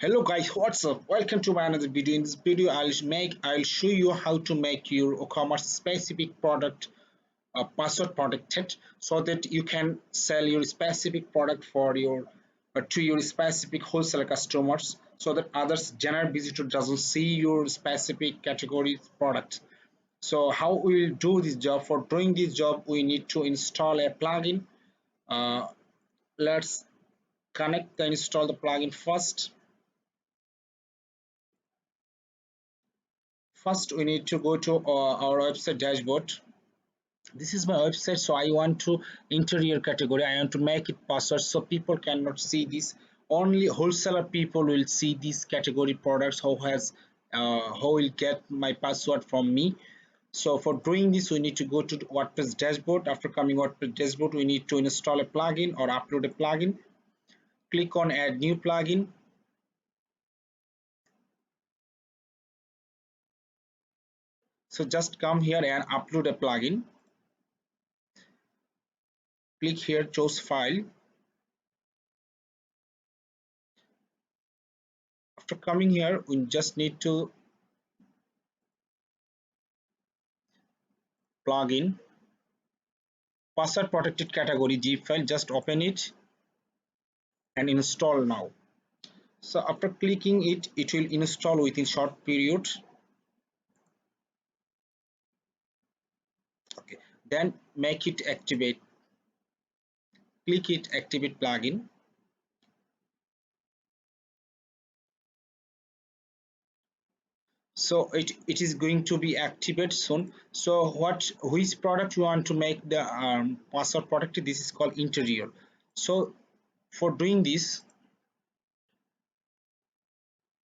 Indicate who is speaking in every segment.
Speaker 1: Hello guys, what's up? Welcome to my another video. In this video, I'll show you how to make your WooCommerce specific product password protected, so that you can sell your specific product for your to your specific wholesale customers, so that others general visitor doesn't see your specific category product. So how we will do this job? For doing this job, we need to install a plugin. Uh, let's connect the install the plugin first. First, we need to go to our website dashboard. This is my website, so I want to interior category. I want to make it password so people cannot see this. Only wholesaler people will see these category products. How will get my password from me. So for doing this, we need to go to WordPress dashboard. After coming WordPress dashboard, we need to install a plugin or upload a plugin. Click on add new plugin. So just come here and upload a plugin. Click here, choose file. After coming here, we just need to plug in password protected category zip file. Just open it and install now. So after clicking it, it will install within short period. Okay, then make it activate. Click it activate plugin. So it is going to be activated soon. So which product you want to make the password protected? This is called interior. So for doing this,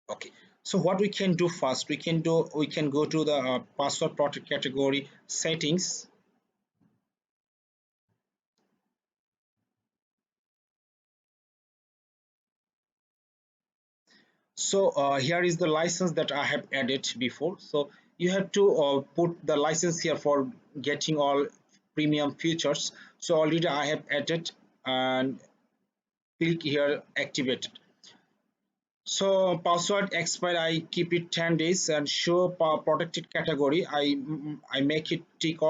Speaker 1: okay, so what we can do first, we can go to the password protect category settings. So here is the license that I have added before. So you have to put the license here for getting all premium features. So already I have added and click here activated. So password expire, I keep it 10 days, and show protected category, I make it tick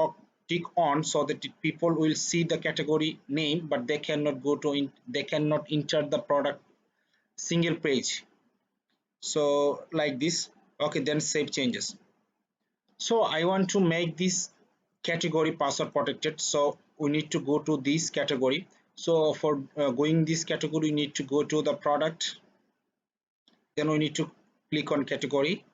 Speaker 1: on, so that people will see the category name, but they cannot go to they cannot enter the product single page. So like this. Okay, then save changes. So I want to make this category password protected, so we need to go to this category. So for going this category, we need to go to the product, then we need to click on category.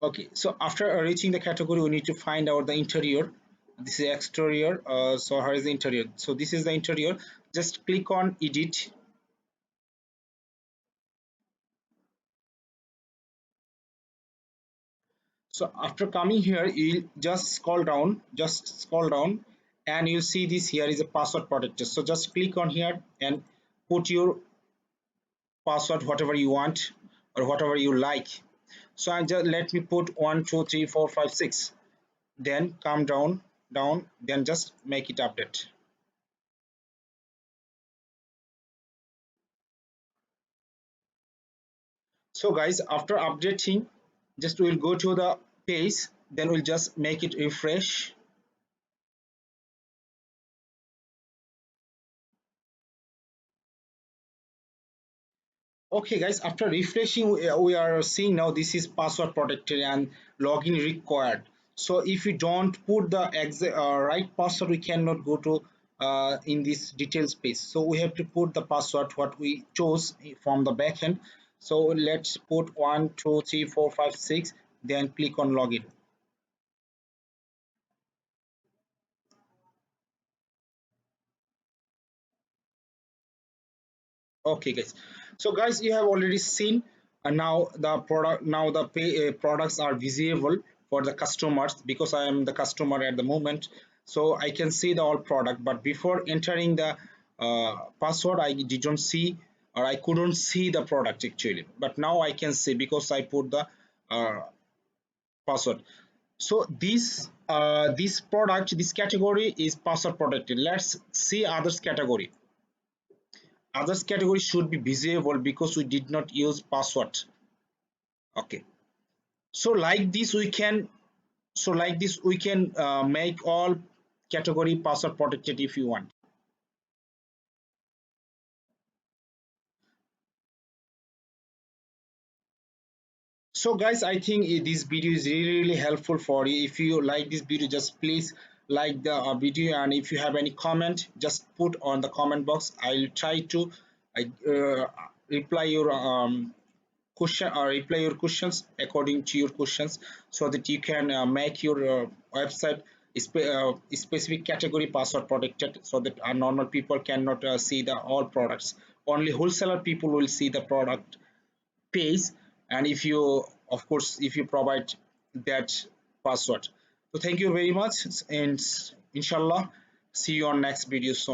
Speaker 1: Okay, so after reaching the category, we need to find out the interior. This is exterior. So here is the interior. So this is the interior. Just click on edit. So after coming here, you just scroll down, and you'll see this here is a password protector. So just click on here and put your password, whatever you want or whatever you like. So I just let me put 1 2 3 4 5 6. Then come down, then just make it update. So guys, after updating, just we'll go to the page, then we'll just make it refresh. Okay guys, after refreshing, we are seeing now this is password protected and login required. So if you don't put the right password, we cannot go to in this details page. So we have to put the password what we chose from the backend. So let's put 1 2 3 4 5 6, then click on login. Okay guys, so guys, you have already seen now the products are visible for the customers, because I am the customer at the moment. So I can see the all product, but before entering the password, I didn't see, or I couldn't see the product actually, but now I can see because I put the uh, password. So this product, this category is password protected. Let's see others category. Others category should be visible because we did not use password. Okay. So like this we can, make all category password protected if you want. So guys, I think this video is really helpful for you. If you like this video, just please like the video, and if you have any comment, just put on the comment box. I'll try to I, reply your question or reply your questions according to your questions, so that you can make your website specific category password protected, so that normal people cannot see the all products. Only wholesaler people will see the product page, and if you, of course, if you provide that password. So thank you very much, and inshallah see you on next video soon.